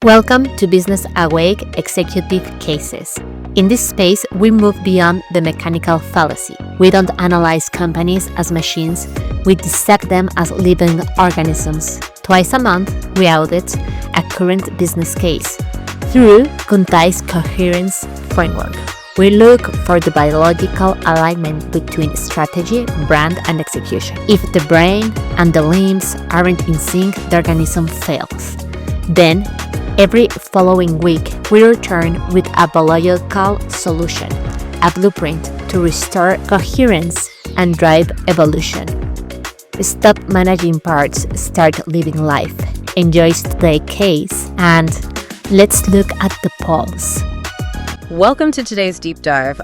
Welcome to Business Awake Executive Cases. In this space, we move beyond the mechanical fallacy. We don't analyze companies as machines, we dissect them as living organisms. Twice a month, we audit a current business case through Kuntai's coherence framework. We look for the biological alignment between strategy, brand, and execution. If the brain and the limbs aren't in sync, the organism fails. Then, every following week, we return with a biological solution, a blueprint to restore coherence and drive evolution. Stop managing parts, start living life. Enjoy today's case, and let's look at the pulse. Welcome to today's deep dive.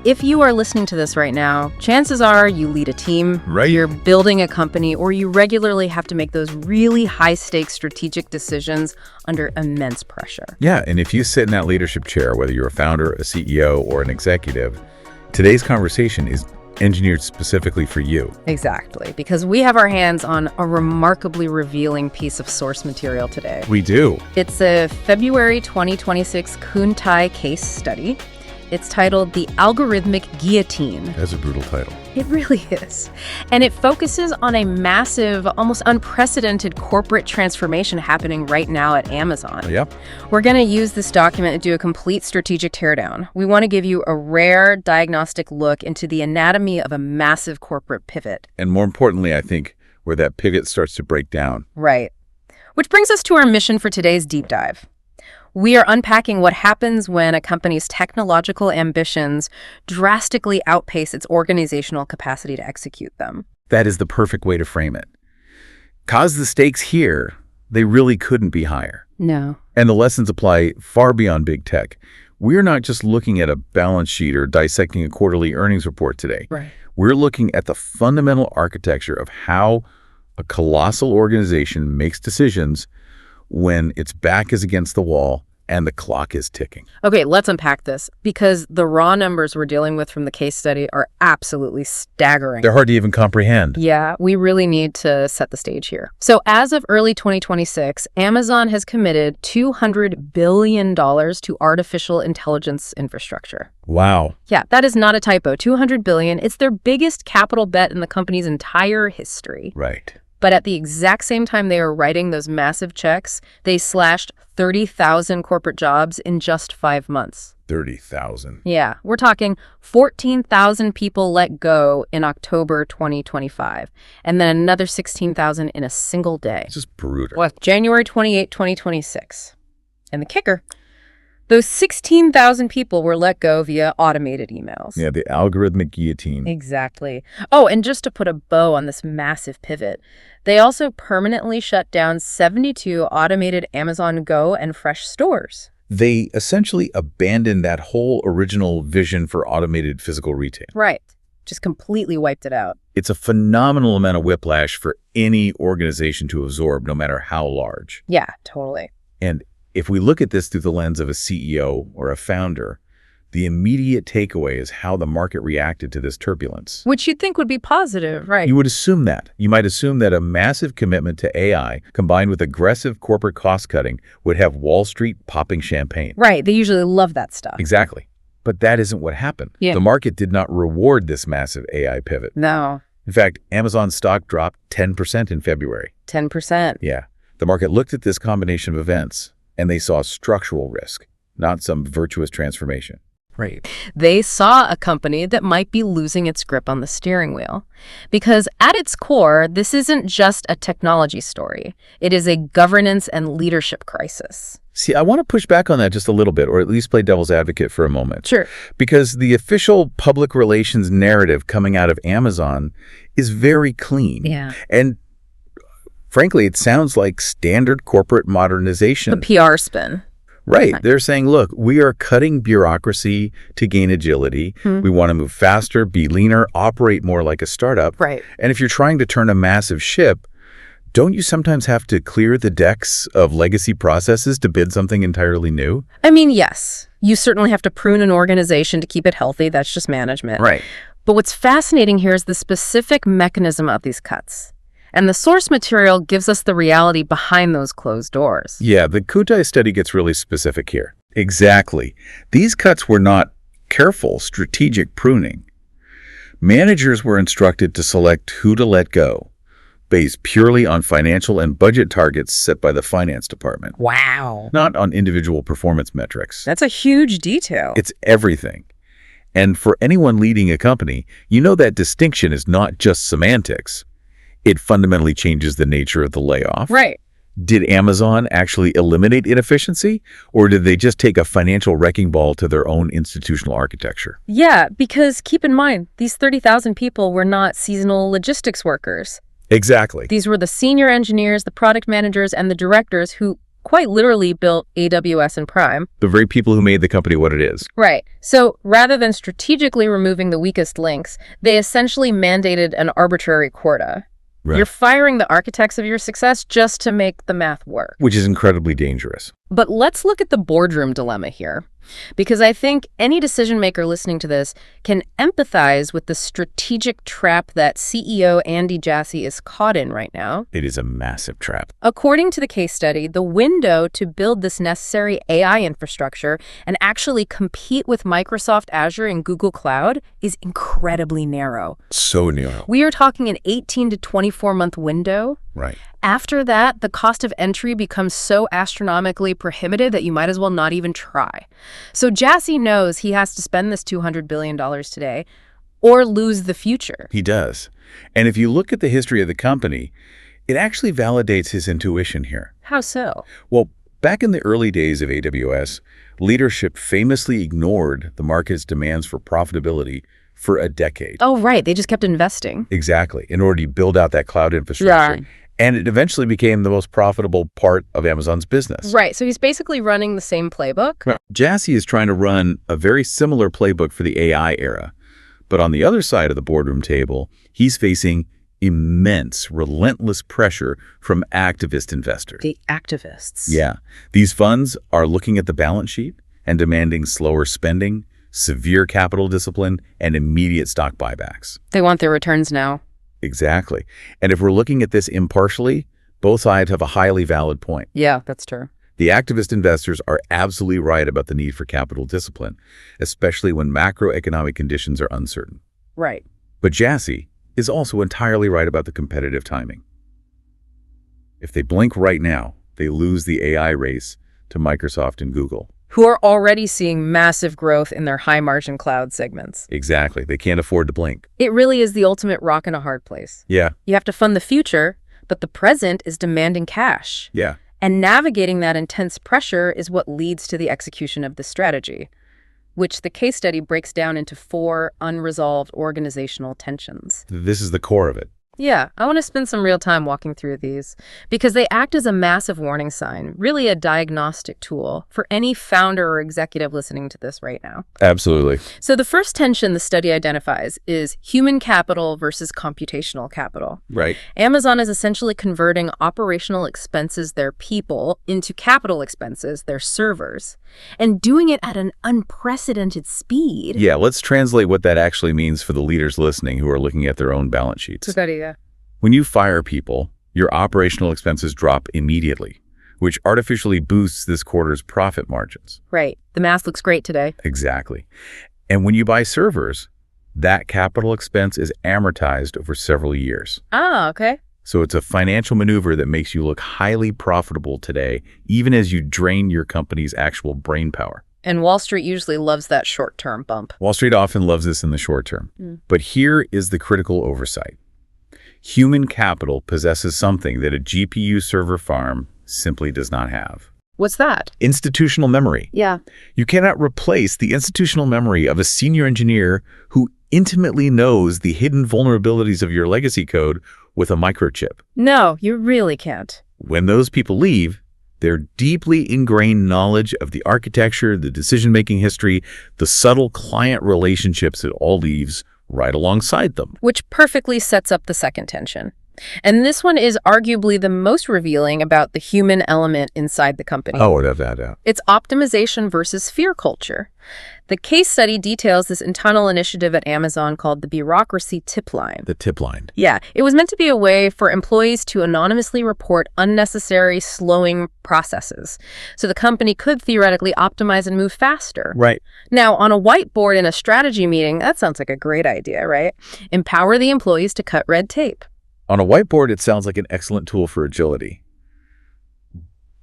If you are listening to this right now, chances are you lead a team, you're building a company, or you regularly have to make those really high-stakes strategic decisions under immense pressure. Yeah, and if you sit in that leadership chair, whether you're a founder, a CEO, or an executive, today's conversation is engineered specifically for you. Exactly, because we have our hands on a remarkably revealing piece of source material today. We do. It's a February 2026 Kuntai case study. It's titled The Algorithmic Guillotine. That's a brutal title. It really is. And it focuses on a massive, almost unprecedented corporate transformation happening right now at Amazon. Yep. We're going to use this document to do a complete strategic teardown. We want to give you a rare diagnostic look into the anatomy of a massive corporate pivot. And more importantly, I think, where that pivot starts to break down. Right. Which brings us to our mission for today's deep dive. We are unpacking what happens when a company's technological ambitions drastically outpace its organizational capacity to execute them. That is the perfect way to frame it. 'Cause the stakes here, they really couldn't be higher. No. And the lessons apply far beyond big tech. We're not just looking at a balance sheet or dissecting a quarterly earnings report today. Right. We're looking at the fundamental architecture of how a colossal organization makes decisions when its back is against the wall and the clock is ticking. Okay, let's unpack this, because the raw numbers we're dealing with from the case study are absolutely staggering. They're hard to even comprehend. Yeah, we really need to set the stage here. So as of early 2026, Amazon has committed $200 billion to artificial intelligence infrastructure. Wow. Yeah, that is not a typo. $200 billion. It's their biggest capital bet in the company's entire history. Right. But at the exact same time they were writing those massive checks, they slashed 30,000 corporate jobs in just 5 months. 30,000. Yeah, we're talking 14,000 people let go in October 2025, and then another 16,000 in a single day. It's just brutal. What? January 28, 2026. And the kicker, those 16,000 people were let go via automated emails. Yeah, the algorithmic guillotine. Exactly. Oh, and just to put a bow on this massive pivot, they also permanently shut down 72 automated Amazon Go and Fresh stores. They essentially abandoned that whole original vision for automated physical retail. Right. Just completely wiped it out. It's a phenomenal amount of whiplash for any organization to absorb, no matter how large. Yeah, totally. And if we look at this through the lens of a CEO or a founder, the immediate takeaway is how the market reacted to this turbulence. Which you'd think would be positive, right? You would assume that. You might assume that a massive commitment to AI combined with aggressive corporate cost-cutting would have Wall Street popping champagne. Right. They usually love that stuff. Exactly. But that isn't what happened. Yeah. The market did not reward this massive AI pivot. No. In fact, Amazon stock dropped 10% in February. 10%. Yeah. The market looked at this combination of events, and they saw structural risk, not some virtuous transformation. Right. They saw a company that might be losing its grip on the steering wheel. Because at its core, this isn't just a technology story. It is a governance and leadership crisis. See, I want to push back on that just a little bit, or at least play devil's advocate for a moment. Sure. Because the official public relations narrative coming out of Amazon is very clean. Yeah. And frankly, it sounds like standard corporate modernization. The PR spin. Right. They're saying, look, we are cutting bureaucracy to gain agility. We want to move faster, be leaner, operate more like a startup. Right. And if you're trying to turn a massive ship, don't you sometimes have to clear the decks of legacy processes to bid something entirely new? I mean, yes. You certainly have to prune an organization to keep it healthy. That's just management. Right. But what's fascinating here is the specific mechanism of these cuts. And the source material gives us the reality behind those closed doors. Yeah, the Kuntai study gets really specific here. Exactly. These cuts were not careful, strategic pruning. Managers were instructed to select who to let go, based purely on financial and budget targets set by the finance department. Wow. Not on individual performance metrics. That's a huge detail. It's everything. And for anyone leading a company, you know that distinction is not just semantics. It fundamentally changes the nature of the layoff. Right. Did Amazon actually eliminate inefficiency, or did they just take a financial wrecking ball to their own institutional architecture? Yeah, because keep in mind, these 30,000 people were not seasonal logistics workers. Exactly. These were the senior engineers, the product managers, and the directors who quite literally built AWS and Prime. The very people who made the company what it is. Right. So rather than strategically removing the weakest links, they essentially mandated an arbitrary quota. Right. You're firing the architects of your success just to make the math work. Which is incredibly dangerous. But let's look at the boardroom dilemma here, because I think any decision maker listening to this can empathize with the strategic trap that CEO Andy Jassy is caught in right now. It is a massive trap. According to the case study, the window to build this necessary AI infrastructure and actually compete with Microsoft Azure and Google Cloud is incredibly narrow. So narrow. We are talking an 18 to 24-month window. Right. After that, the cost of entry becomes so astronomically prohibitive that you might as well not even try. So Jassy knows he has to spend this $200 billion today or lose the future. He does. And if you look at the history of the company, it actually validates his intuition here. How so? Well, back in the early days of AWS, leadership famously ignored the market's demands for profitability for a decade. Oh, right. They just kept investing. Exactly. In order to build out that cloud infrastructure. Yeah. And it eventually became the most profitable part of Amazon's business. Right. So he's basically running the same playbook. Jassy is trying to run a very similar playbook for the AI era. But on the other side of the boardroom table, he's facing immense, relentless pressure from activist investors. The activists. Yeah. These funds are looking at the balance sheet and demanding slower spending, severe capital discipline, and immediate stock buybacks. They want their returns now. Exactly. And if we're looking at this impartially, both sides have a highly valid point. Yeah, that's true. The activist investors are absolutely right about the need for capital discipline, especially when macroeconomic conditions are uncertain. Right. But Jassy is also entirely right about the competitive timing. If they blink right now, they lose the AI race to Microsoft and Google, who are already seeing massive growth in their high-margin cloud segments. Exactly. They can't afford to blink. It really is the ultimate rock in a hard place. Yeah. You have to fund the future, but the present is demanding cash. Yeah. And navigating that intense pressure is what leads to the execution of this strategy, which the case study breaks down into 4 unresolved organizational tensions. This is the core of it. Yeah, I want to spend some real time walking through these because they act as a massive warning sign, really a diagnostic tool for any founder or executive listening to this right now. Absolutely. So the first tension the study identifies is human capital versus computational capital. Right. Amazon is essentially converting operational expenses, their people, into capital expenses, their servers, and doing it at an unprecedented speed. Yeah, let's translate what that actually means for the leaders listening who are looking at their own balance sheets. Good idea. When you fire people, your operational expenses drop immediately, which artificially boosts this quarter's profit margins. Right. The math looks great today. Exactly. And when you buy servers, that capital expense is amortized over several years. Ah, okay. So it's a financial maneuver that makes you look highly profitable today, even as you drain your company's actual brain power. And Wall Street usually loves that short-term bump. Wall Street often loves this in the short term. But here is the critical oversight. Human capital possesses something that a GPU server farm simply does not have. What's that? Institutional memory. Yeah. You cannot replace the institutional memory of a senior engineer who intimately knows the hidden vulnerabilities of your legacy code with a microchip. No, you really can't. When those people leave, their deeply ingrained knowledge of the architecture, the decision-making history, the subtle client relationships it all leaves right alongside them. Which perfectly sets up the second tension. And this one is arguably the most revealing about the human element inside the company. Oh, without doubt. It's optimization versus fear culture. The case study details this internal initiative at Amazon called the bureaucracy tip line. The tip line. Yeah, it was meant to be a way for employees to anonymously report unnecessary slowing processes, so the company could theoretically optimize and move faster. Right. Now, on a whiteboard in a strategy meeting, that sounds like a great idea, right? Empower the employees to cut red tape. On a whiteboard, it sounds like an excellent tool for agility.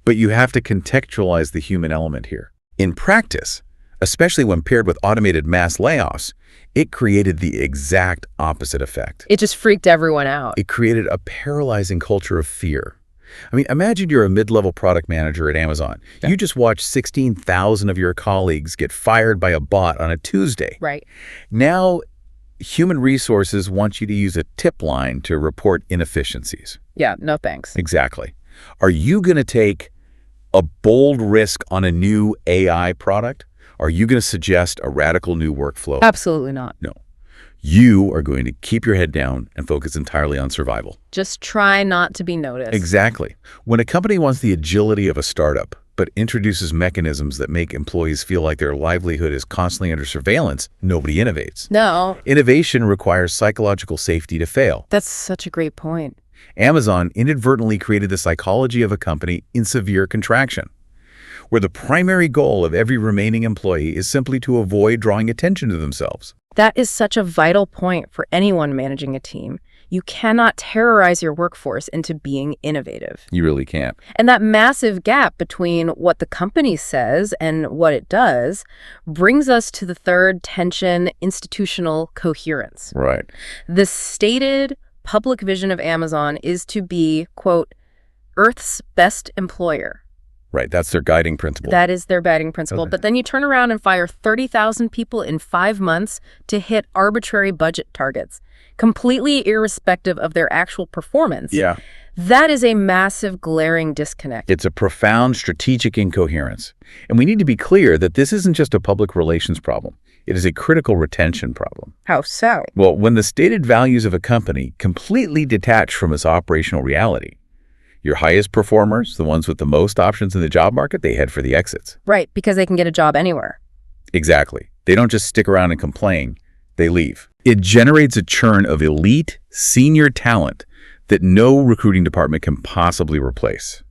But you have to contextualize the human element here. In practice, especially when paired with automated mass layoffs, it created the exact opposite effect. It just freaked everyone out. It created a paralyzing culture of fear. I mean, imagine you're a mid-level product manager at Amazon. Yeah. You just watched 16,000 of your colleagues get fired by a bot on a Tuesday. Right. Now, human resources want you to use a tip line to report inefficiencies. Yeah, no thanks. Exactly. Are you going to take a bold risk on a new AI product? Are you going to suggest a radical new workflow? Absolutely not. No. You are going to keep your head down and focus entirely on survival. Just try not to be noticed. Exactly. When a company wants the agility of a startup, but introduces mechanisms that make employees feel like their livelihood is constantly under surveillance, nobody innovates. No. Innovation requires psychological safety to fail. That's such a great point. Amazon inadvertently created the psychology of a company in severe contraction, where the primary goal of every remaining employee is simply to avoid drawing attention to themselves. That is such a vital point for anyone managing a team. You cannot terrorize your workforce into being innovative. You really can't. And that massive gap between what the company says and what it does brings us to the third tension, institutional coherence. Right. The stated public vision of Amazon is to be, quote, Earth's best employer. Right, that's their guiding principle. That is their guiding principle. Okay. But then you turn around and fire 30,000 people in 5 months to hit arbitrary budget targets, completely irrespective of their actual performance. Yeah. That is a massive, glaring disconnect. It's a profound strategic incoherence. And we need to be clear that this isn't just a public relations problem. It is a critical retention problem. How so? Well, when the stated values of a company completely detach from its operational reality, your highest performers, the ones with the most options in the job market, they head for the exits. Right, because they can get a job anywhere. Exactly. They don't just stick around and complain. They leave. It generates a churn of elite, senior talent that no recruiting department can possibly replace,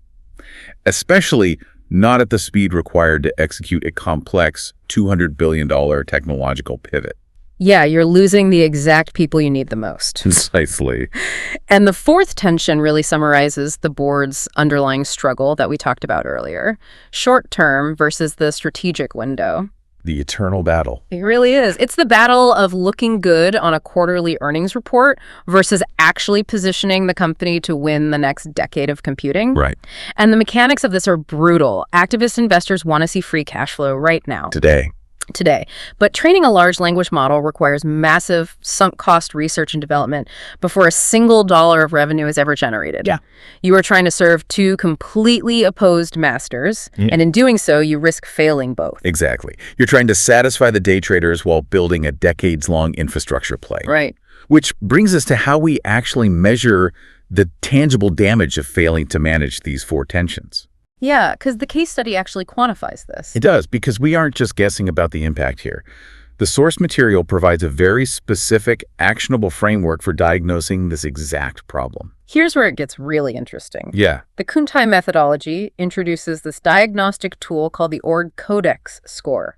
especially not at the speed required to execute a complex $200 billion technological pivot. Yeah, you're losing the exact people you need the most. Precisely. And the fourth tension really summarizes the board's underlying struggle that we talked about earlier. Short-term versus the strategic window. The eternal battle. It really is. It's the battle of looking good on a quarterly earnings report versus actually positioning the company to win the next decade of computing. Right. And the mechanics of this are brutal. Activist investors want to see free cash flow right now. Today. But training a large language model requires massive sunk cost research and development before a single dollar of revenue is ever generated. Yeah. You are trying to serve two completely opposed masters, and in doing so, you risk failing both. Exactly. You're trying to satisfy the day traders while building a decades-long infrastructure play. Right. Which brings us to how we actually measure the tangible damage of failing to manage these four tensions. Yeah, because the case study actually quantifies this. It does, because we aren't just guessing about the impact here. The source material provides a very specific, actionable framework for diagnosing this exact problem. Here's where it gets really interesting. Yeah. The Kuntai methodology introduces this diagnostic tool called the Org Codex score.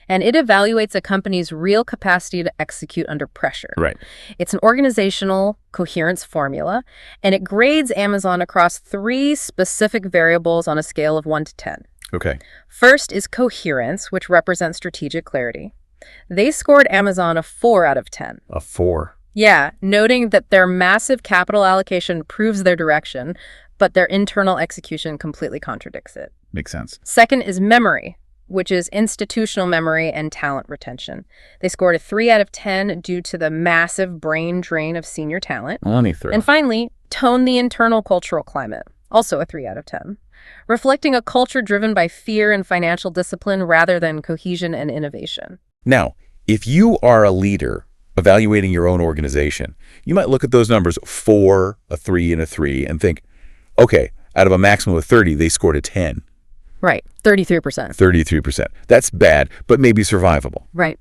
And it evaluates a company's real capacity to execute under pressure. Right. It's an organizational coherence formula, and it grades Amazon across 3 specific variables on a scale of 1 to 10. Okay. First is coherence, which represents strategic clarity. They scored Amazon a 4 out of 10. A 4. Yeah, noting that their massive capital allocation proves their direction, but their internal execution completely contradicts it. Makes sense. Second is memory, which is institutional memory and talent retention. They scored a 3 out of 10 due to the massive brain drain of senior talent. Only 3. And finally, tone the internal cultural climate, also a 3 out of 10, reflecting a culture driven by fear and financial discipline rather than cohesion and innovation. Now, if you are a leader Evaluating your own organization, you might look at those numbers, 4, a 3, and a 3, and think, okay, out of a maximum of 30, they scored a 10. Right, 33%. 33%. That's bad, but maybe survivable. Right.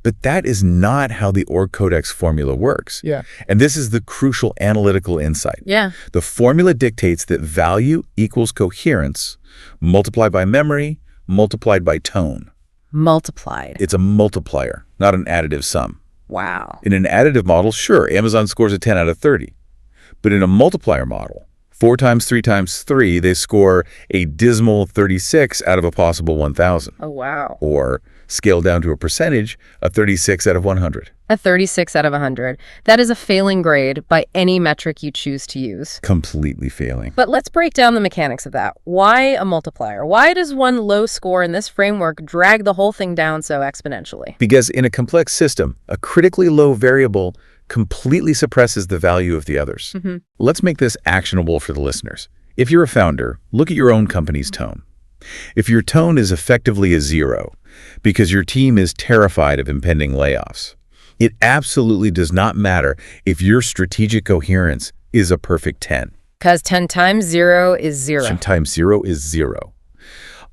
But that is not how the Org Codex formula works. Yeah. And this is the crucial analytical insight. Yeah. The formula dictates that value equals coherence multiplied by memory, multiplied by tone. Multiplied. It's a multiplier, not an additive sum. Wow. In an additive model, sure, Amazon scores a 10 out of 30. But in a multiplier model, 4 times 3 times 3, they score a dismal 36 out of a possible 1,000. Oh, wow. Or, scaled down to a percentage, a 36 out of 100. A 36 out of 100. That is a failing grade by any metric you choose to use. Completely failing. But let's break down the mechanics of that. Why a multiplier? Why does one low score in this framework drag the whole thing down so exponentially? Because in a complex system, a critically low variable completely suppresses the value of the others. Let's make this actionable for the listeners. If you're a founder, look at your own company's tone. If your tone is effectively a 0 because your team is terrified of impending layoffs, it absolutely does not matter if your strategic coherence is a perfect 10. Because 10 times 0 is 0. 10 times 0 is 0.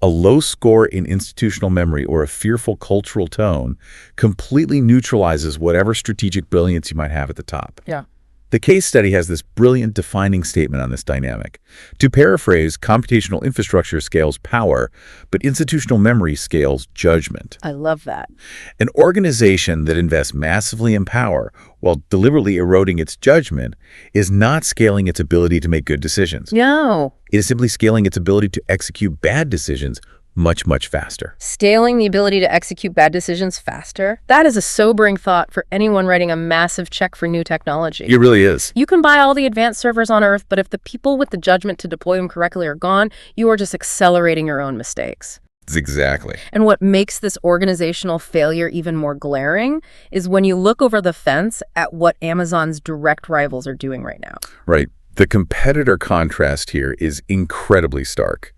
A low score in institutional memory or a fearful cultural tone completely neutralizes whatever strategic brilliance you might have at the top. Yeah. The case study has this brilliant defining statement on this dynamic. To paraphrase, computational infrastructure scales power, but institutional memory scales judgment. I love that. An organization that invests massively in power while deliberately eroding its judgment is not scaling its ability to make good decisions. No. It is simply scaling its ability to execute bad decisions much, much faster. Scaling the ability to execute bad decisions faster? That is a sobering thought for anyone writing a massive check for new technology. It really is. You can buy all the advanced servers on Earth, but if the people with the judgment to deploy them correctly are gone, you are just accelerating your own mistakes. Exactly. And what makes this organizational failure even more glaring is when you look over the fence at what Amazon's direct rivals are doing right now. Right. The competitor contrast here is incredibly stark,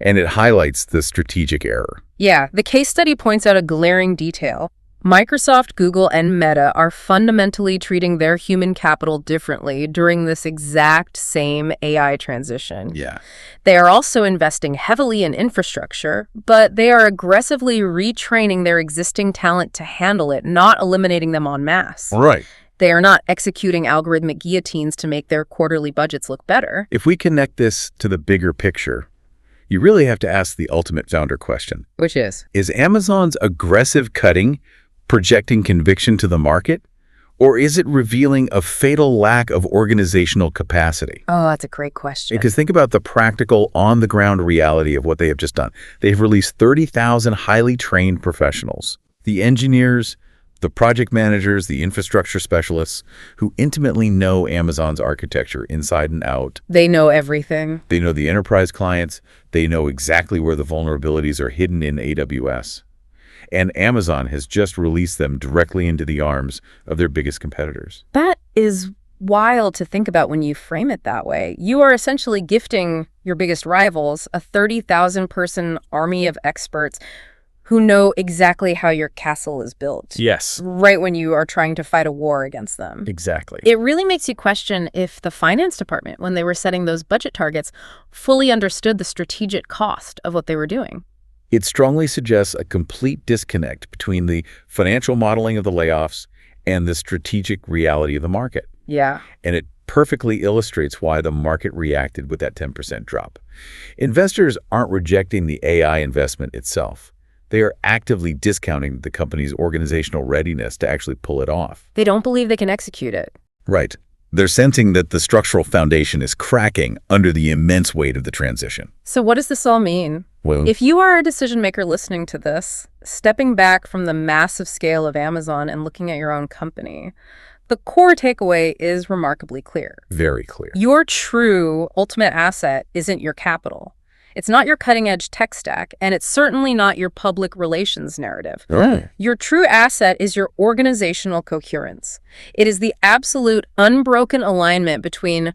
and it highlights the strategic error. Yeah, the case study points out a glaring detail. Microsoft, Google, and Meta are fundamentally treating their human capital differently during this exact same AI transition. Yeah. They are also investing heavily in infrastructure, but they are aggressively retraining their existing talent to handle it, not eliminating them en masse. Right. They are not executing algorithmic guillotines to make their quarterly budgets look better. If we connect this to the bigger picture, you really have to ask the ultimate founder question. Which is? Is Amazon's aggressive cutting projecting conviction to the market, or is it revealing a fatal lack of organizational capacity? Oh, that's a great question. Because think about the practical, on-the-ground reality of what they have just done. They've released 30,000 highly trained professionals, the engineers, the project managers, the infrastructure specialists who intimately know Amazon's architecture inside and out. They know everything. They know the enterprise clients. They know exactly where the vulnerabilities are hidden in AWS. And Amazon has just released them directly into the arms of their biggest competitors. That is wild to think about when you frame it that way. You are essentially gifting your biggest rivals a 30,000-person army of experts who know exactly how your castle is built. Yes. Right when you are trying to fight a war against them. Exactly. It really makes you question if the finance department, when they were setting those budget targets, fully understood the strategic cost of what they were doing. It strongly suggests a complete disconnect between the financial modeling of the layoffs and the strategic reality of the market. Yeah. And it perfectly illustrates why the market reacted with that 10% drop. Investors aren't rejecting the AI investment itself. They are actively discounting the company's organizational readiness to actually pull it off. They don't believe they can execute it. Right. They're sensing that the structural foundation is cracking under the immense weight of the transition. So what does this all mean? Well, If you are a decision maker listening to this, stepping back from the massive scale of Amazon and looking at your own company, the core takeaway is remarkably clear. very clear. Your true ultimate asset isn't your capital. It's not your cutting-edge tech stack, and it's certainly not your public relations narrative. Right. Your true asset is your organizational coherence. It is the absolute unbroken alignment between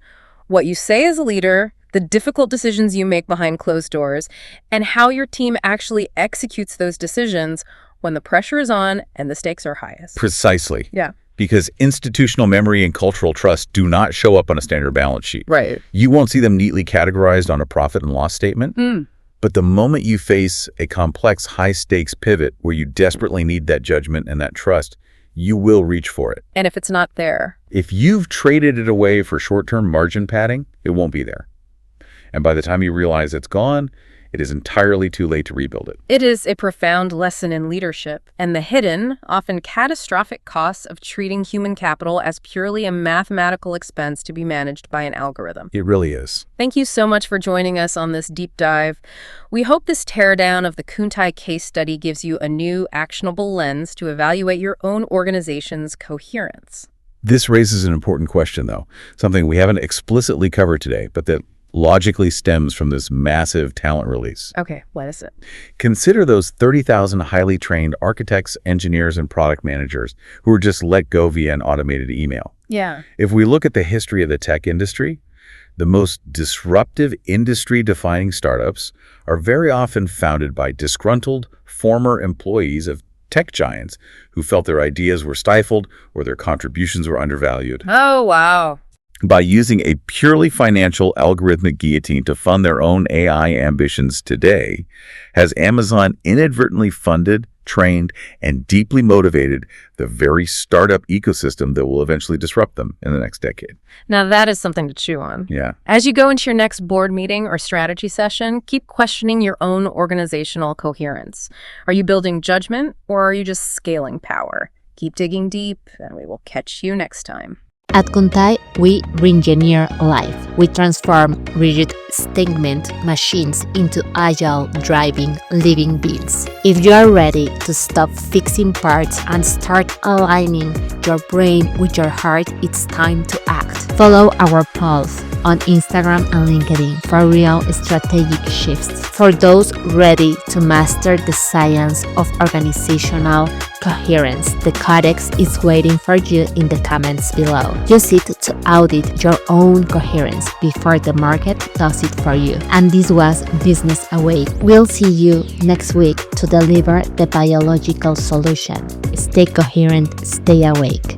what you say as a leader, the difficult decisions you make behind closed doors, and how your team actually executes those decisions when the pressure is on and the stakes are highest. Precisely. Yeah. Because institutional memory and cultural trust do not show up on a standard balance sheet. Right. You won't see them neatly categorized on a profit and loss statement. But the moment you face a complex, high-stakes pivot where you desperately need that judgment and that trust, you will reach for it. And if it's not there? If you've traded it away for short-term margin padding, it won't be there. And by the time you realize it's gone, it is entirely too late to rebuild it. It is a profound lesson in leadership and the hidden, often catastrophic costs of treating human capital as purely a mathematical expense to be managed by an algorithm. It really is. Thank you so much for joining us on this deep dive. We hope this teardown of the Kuntai case study gives you a new, actionable lens to evaluate your own organization's coherence. This raises an important question, though, something we haven't explicitly covered today, but that logically stems from this massive talent release. Okay, what is it? Consider those 30,000 highly trained architects, engineers, and product managers who were just let go via an automated email. Yeah. If we look at the history of the tech industry, the most disruptive industry-defining startups are very often founded by disgruntled former employees of tech giants who felt their ideas were stifled or their contributions were undervalued. Oh, wow. By using a purely financial algorithmic guillotine to fund their own AI ambitions today, has Amazon inadvertently funded, trained, and deeply motivated the very startup ecosystem that will eventually disrupt them in the next decade. Now that is something to chew on. Yeah. As you go into your next board meeting or strategy session, keep questioning your own organizational coherence. Are you building judgment or are you just scaling power? Keep digging deep, and we will catch you next time. At Kuntai, we re-engineer life. We transform rigid stagnant machines into agile, driving, living beings. If you are ready to stop fixing parts and start aligning your brain with your heart, it's time to act. Follow our pulse on Instagram and LinkedIn for real strategic shifts. For those ready to master the science of organizational coherence, the Codex is waiting for you in the comments below. Use it to audit your own coherence before the market does it for you. And this was Business Awake. We'll see you next week to deliver the biological solution. Stay coherent, stay awake.